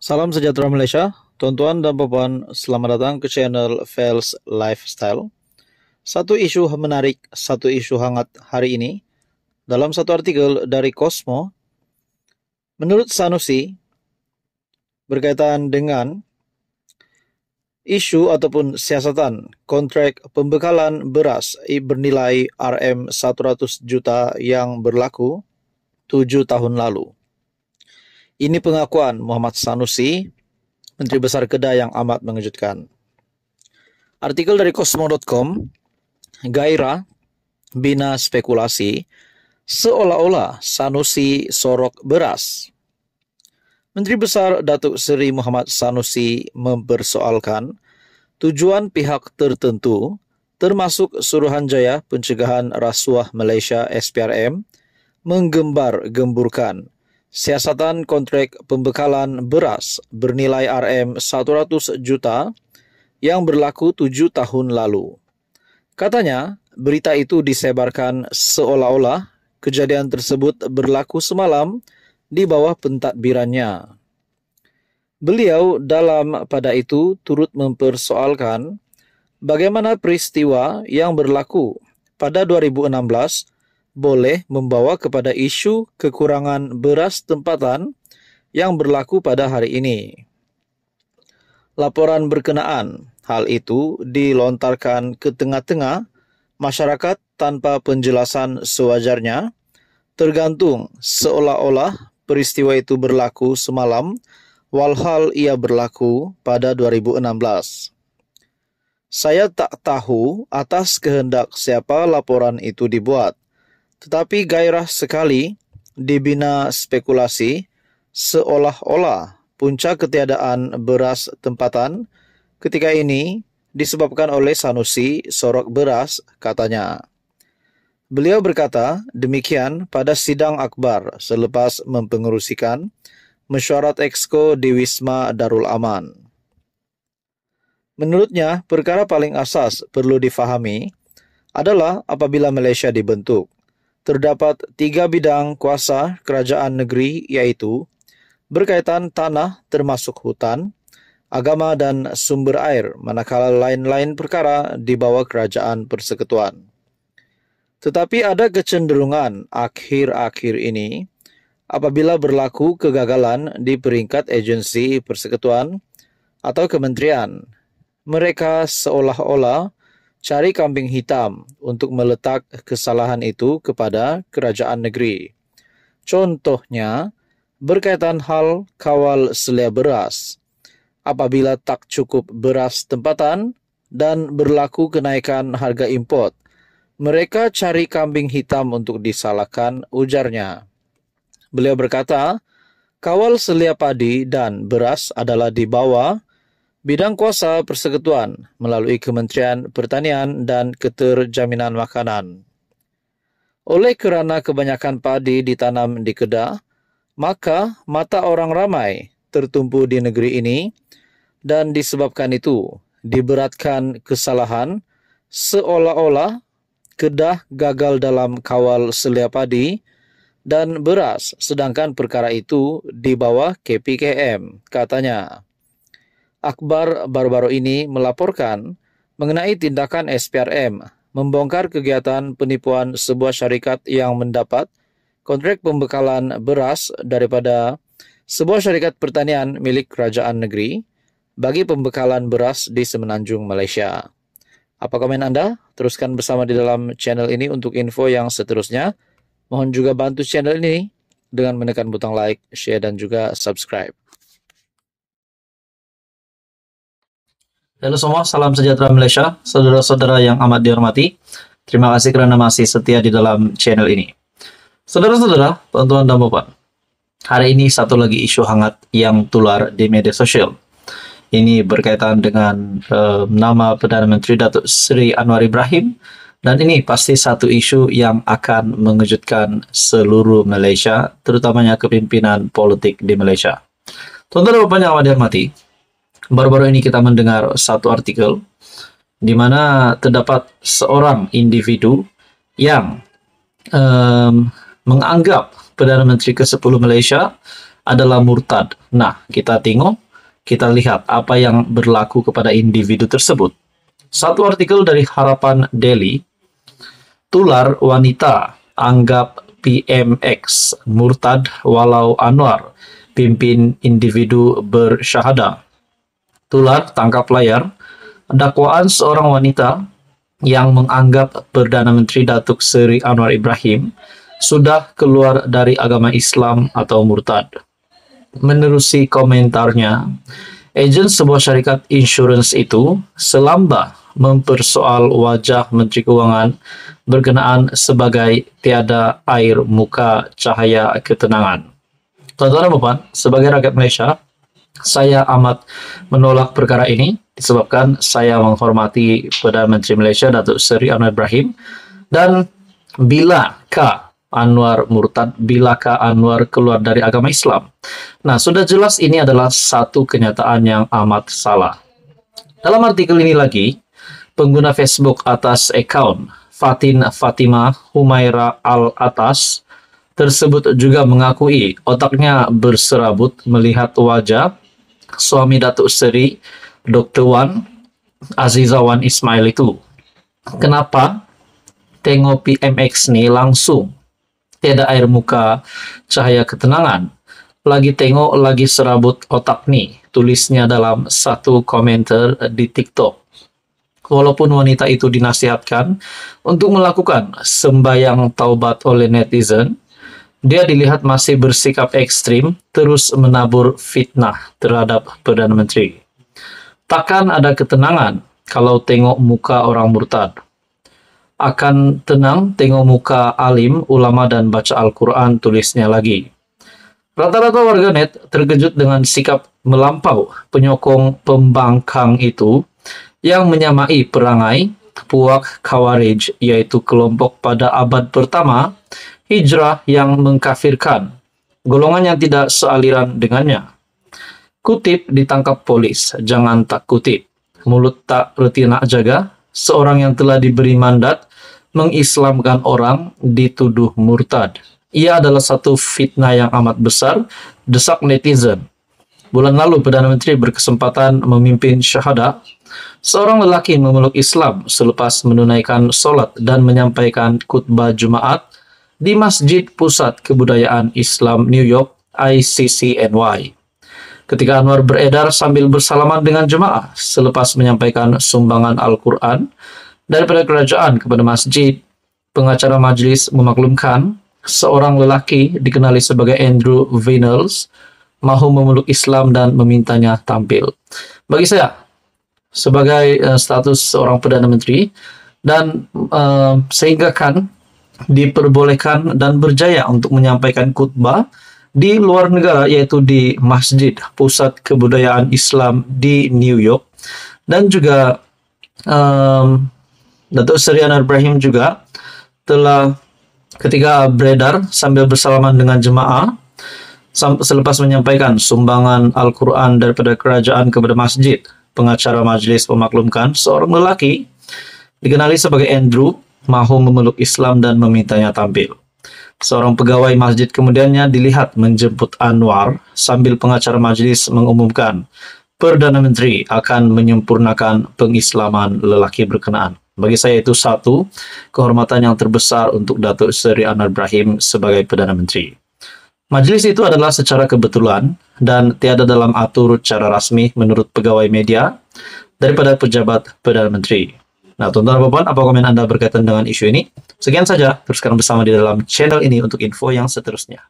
Salam sejahtera Malaysia, tuan-tuan dan puan, selamat datang ke channel Fels Lifestyle. Satu isu menarik, satu isu hangat hari ini. Dalam satu artikel dari Cosmo, menurut Sanusi, berkaitan dengan isu ataupun siasatan kontrak pembekalan beras bernilai Rm100 juta yang berlaku 7 tahun lalu. Ini pengakuan Muhammad Sanusi, Menteri Besar Kedah, yang amat mengejutkan. Artikel dari Cosmo.com, gairah bina spekulasi seolah-olah Sanusi sorok beras. Menteri Besar Datuk Seri Muhammad Sanusi mempersoalkan tujuan pihak tertentu termasuk Suruhanjaya Pencegahan Rasuah Malaysia SPRM menggembar-gemburkan siasatan kontrak pembekalan beras bernilai Rm100 juta yang berlaku 7 tahun lalu. Katanya, berita itu disebarkan seolah-olah kejadian tersebut berlaku semalam di bawah pentadbirannya. Beliau pada itu turut mempersoalkan bagaimana peristiwa yang berlaku pada 2016 boleh membawa kepada isu kekurangan beras tempatan yang berlaku pada hari ini. Laporan berkenaan hal itu dilontarkan ke tengah-tengah masyarakat tanpa penjelasan sewajarnya, tergantung seolah-olah peristiwa itu berlaku semalam, walhal ia berlaku pada 2016. Saya tak tahu atas kehendak siapa laporan itu dibuat, tetapi gairah sekali dibina spekulasi seolah-olah puncak ketiadaan beras tempatan ketika ini disebabkan oleh Sanusi sorok beras, katanya. Beliau berkata demikian pada sidang akbar selepas mempengerusikan mesyuarat Exco di Wisma Darul Aman. Menurutnya, perkara paling asas perlu difahami adalah apabila Malaysia dibentuk, terdapat 3 bidang kuasa kerajaan negeri, iaitu berkaitan tanah termasuk hutan, agama dan sumber air, manakala lain-lain perkara di bawah kerajaan persekutuan. Tetapi ada kecenderungan akhir-akhir ini apabila berlaku kegagalan di peringkat agensi persekutuan atau kementerian, mereka seolah-olah cari kambing hitam untuk meletak kesalahan itu kepada kerajaan negeri. Contohnya, berkaitan hal kawal selia beras. Apabila tak cukup beras tempatan dan berlaku kenaikan harga import, mereka cari kambing hitam untuk disalahkan, ujarnya. Beliau berkata, kawal selia padi dan beras adalah di bawah bidang kuasa persekutuan melalui Kementerian Pertanian dan Keterjaminan Makanan. Oleh kerana kebanyakan padi ditanam di Kedah, maka mata orang ramai tertumpu di negeri ini, dan disebabkan itu diberatkan kesalahan seolah-olah Kedah gagal dalam kawal selia padi dan beras, sedangkan perkara itu di bawah KPKM, katanya. Akbar baru-baru ini melaporkan mengenai tindakan SPRM membongkar kegiatan penipuan sebuah syarikat yang mendapat kontrak pembekalan beras daripada sebuah syarikat pertanian milik kerajaan negeri bagi pembekalan beras di Semenanjung Malaysia. Apa komen anda? Teruskan bersama di dalam channel ini untuk info yang seterusnya. Mohon juga bantu channel ini dengan menekan butang like, share dan juga subscribe. Halo semua, salam sejahtera Malaysia, saudara-saudara yang amat dihormati. Terima kasih kerana masih setia di dalam channel ini. Saudara-saudara, tuan-tuan dan puan, hari ini satu lagi isu hangat yang tular di media sosial. Ini berkaitan dengan nama Perdana Menteri Datuk Seri Anwar Ibrahim, dan ini pasti satu isu yang akan mengejutkan seluruh Malaysia, terutamanya kepimpinan politik di Malaysia. Tuan-tuan dan puan yang amat dihormati, baru-baru ini kita mendengar satu artikel di mana terdapat seorang individu yang menganggap Perdana Menteri ke-10 Malaysia adalah murtad. Nah, kita lihat apa yang berlaku kepada individu tersebut. Satu artikel dari Harapan Daily, tular wanita anggap PMX murtad walau Anwar pimpin individu bersyahadah. Tular tangkap layar, dakwaan seorang wanita yang menganggap Perdana Menteri Datuk Seri Anwar Ibrahim sudah keluar dari agama Islam atau murtad. Menerusi komentarnya, ejen sebuah syarikat insurans itu selamba mempersoal wajah Menteri Keuangan berkenaan sebagai tiada air muka cahaya ketenangan. Tuan-tuan dan puan, sebagai rakyat Malaysia, saya amat menolak perkara ini disebabkan saya menghormati Perdana Menteri Malaysia Datuk Seri Anwar Ibrahim, dan bilakah Anwar murtad, bilakah Anwar keluar dari agama Islam? Nah, sudah jelas ini adalah satu kenyataan yang amat salah. Dalam artikel ini lagi, pengguna Facebook atas akaun Fatin Fatimah Humaira Al-Atas tersebut juga mengakui otaknya berserabut melihat wajah suami Datuk Seri Dr. Wan Azizah Wan Ismail itu. Kenapa tengok PMX ni langsung tiada air muka cahaya ketenangan? Lagi tengok lagi serabut otak ni, tulisnya dalam satu komentar di TikTok. Walaupun wanita itu dinasihatkan untuk melakukan sembahyang taubat oleh netizen, dia dilihat masih bersikap ekstrim, terus menabur fitnah terhadap Perdana Menteri. Takkan ada ketenangan kalau tengok muka orang murtad. Akan tenang tengok muka alim, ulama dan baca Al-Quran, tulisnya lagi. Rata-rata warganet terkejut dengan sikap melampau penyokong pembangkang itu yang menyamai perangai puak Khawarij, yaitu kelompok pada abad pertama Hijrah yang mengkafirkan golongan yang tidak sealiran dengannya. Kutip ditangkap polis, jangan tak kutip. Mulut tak reti nak jaga, seorang yang telah diberi mandat mengislamkan orang dituduh murtad. Ia adalah satu fitnah yang amat besar, desak netizen. Bulan lalu Perdana Menteri berkesempatan memimpin syahadah. Seorang lelaki memeluk Islam selepas menunaikan solat dan menyampaikan khutbah Jumaat di Masjid Pusat Kebudayaan Islam New York ICCNY. Ketika Anwar beredar sambil bersalaman dengan jemaah selepas menyampaikan sumbangan Al-Quran daripada kerajaan kepada masjid, pengacara majlis memaklumkan seorang lelaki dikenali sebagai Andrew Vinyls mahu memeluk Islam dan memintanya tampil. Bagi saya, sebagai status seorang Perdana Menteri, dan sehingga kan diperbolehkan dan berjaya untuk menyampaikan khutbah di luar negara, yaitu di Masjid Pusat Kebudayaan Islam di New York. Dan juga Datuk Seri Anwar Ibrahim juga telah ketika beredar sambil bersalaman dengan jemaah selepas menyampaikan sumbangan Al-Quran daripada kerajaan kepada masjid, pengacara majlis memaklumkan seorang lelaki dikenali sebagai Andrew mahu memeluk Islam dan memintanya tampil. Seorang pegawai masjid kemudiannya dilihat menjemput Anwar sambil pengacara majlis mengumumkan Perdana Menteri akan menyempurnakan pengislaman lelaki berkenaan. Bagi saya itu satu kehormatan yang terbesar untuk Datuk Seri Anwar Ibrahim sebagai Perdana Menteri. Majlis itu adalah secara kebetulan dan tiada dalam atur cara rasmi menurut pegawai media daripada pejabat Perdana Menteri. Nah, tuan-tuan dan puan, apa komen Anda berkaitan dengan isu ini? Sekian saja, teruskan bersama di dalam channel ini untuk info yang seterusnya.